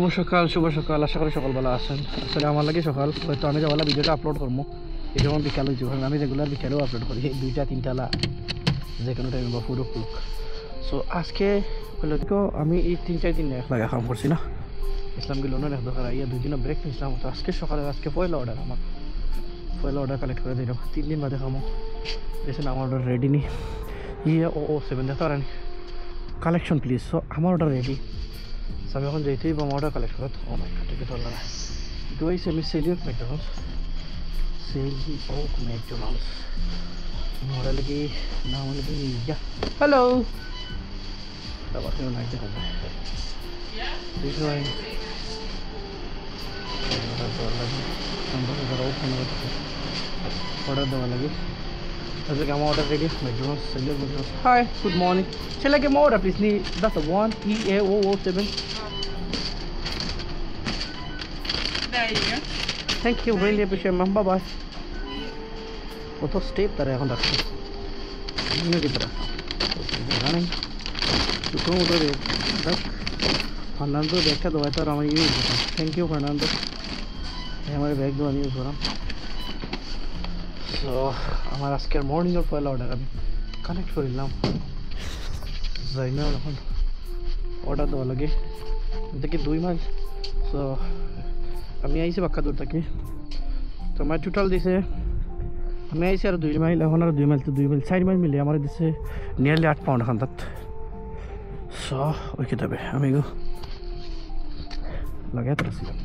শুভ সকাল আশা করি সকালবেলা আছেন। আসলে আমার লাগে সকাল হয়তো আমি যাওয়ালা ভিডিওটা আপলোড করবো এই যেমন বিকাল হয়েছে, কারণ আমি রেগুলার বিকালেও আপলোড করি এই 2টা 3টালা যে কোনো টাইমে বা পুরো কুক। সো আজকে হলো তো আমি এই 3-4 দিন এক লাগে কাম করছি না, ইসলামগুলো এক দরকার ইয়ে 2 দিনও ব্রেক নিয়েছিলাম। তো আজকে সকালে আজকে পয়লা অর্ডার, আমার পয়লা অর্ডার কালেক্ট করে দিলাম 3 দিন বাদে খামো। দেখছেন আমার অর্ডার রেডি নি, ইয়ে ও 7 দেখতে পারেন কালেকশন প্লিজ। সো আমার অর্ডার রেডি, সো আমি এখন যেতেই বা আমার অর্ডার কালেক্ট করত। ও মাই গড, টিকিট হল না ডুয়াইছে আমি সেলিও ম্যাকডোনাল্ডস সেলি ও ম্যাকডোনাল্ডস মোরা লগে নাম লগে ইয়া হ্যালো দাবার কেন নাই দেখা যায় দেখো আই অর্ডার দেওয়া লাগে। As like I'm order ready, McDonald's, Cellular McDonald's. Hi, good morning. Shall I get more order, please? That's the one EA007. There you go. Thank you, really appreciate, ma'am. Bye bye. वो तो step तरह এখন রাখছি ইনো কি तरह running দুটো motor দেখ Fernando ব্যাগটা দেওয়া তো আমার ইউজ করতাম। থ্যাংক ইউ ফার্নান্দো, আমার ব্যাগ দেওয়া ইউজ করাম। সো আমার আজকের মর্নিংয়ের পয়লা অর্ডার আমি কানেক্ট করিলাম, যাই না এখন অর্ডার দেওয়া লাগে দেখি 2 মাইল। সো আমি আইছি বাক্কা দূর থেকে, তো আমার টোটাল দিছে আমি আইছি আর 2 মাইল, এখন আর 2 মাইল তো 2 মাইল 4 মাইল মিলে আমার দিছে নিয়ারলি 8 পাউন্ড এখন তাত। সো ওই কিতাবে আমি গো লাগাই আসছিলাম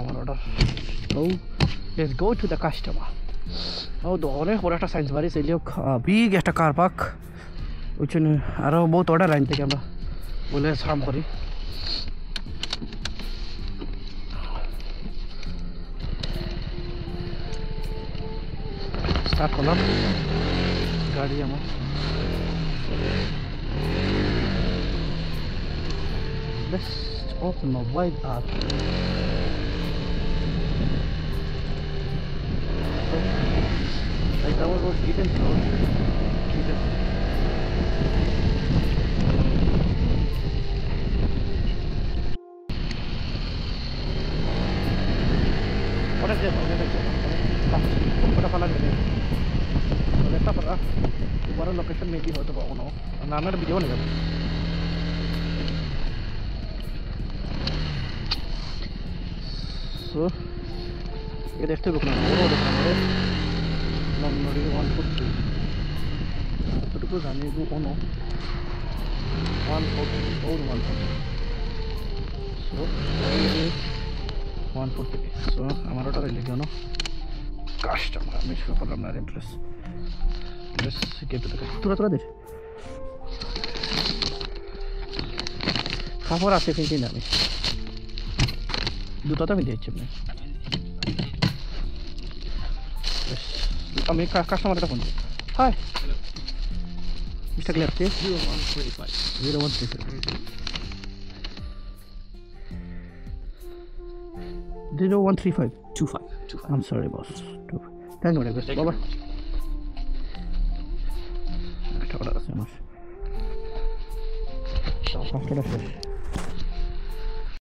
আমার অর্ডার। ও let's go to the customer. ও অনেক বড় একটা সায়েন্স বাড়ি সেলিও বিগ একটা কার পার্ক, ওই জন্য আরও বহুত অর্ডার লাইন থেকে আমরা বলে সাম করি। স্টার্ট করলাম গাড়ি আমার। Let's open my wide up. Like that was eaten so keep it. What is it? What a fala gade. Let's para ऊपर लोकेशन में भी हो तो पाऊँ ना ना वीडियो नहीं करता। So ये देखते रुकना और देखना है ना नोड़ी 143 तो रुको जाने को ओनो 143 और 143 so 143 so हमारा ऑर्डर ले गया ना कस्टमर আমি শুরু করলাম না entrance let's get to the তোরা দে খাবার আছে কিন্তু না আমি দুটো তো আমি দিয়েছি আমি কাস্টমারটা ফোন করি। High mister clear 0135 0135 25 I'm sorry boss. Thank you very much. Bye bye. একটা অর্ডার আছে আমার।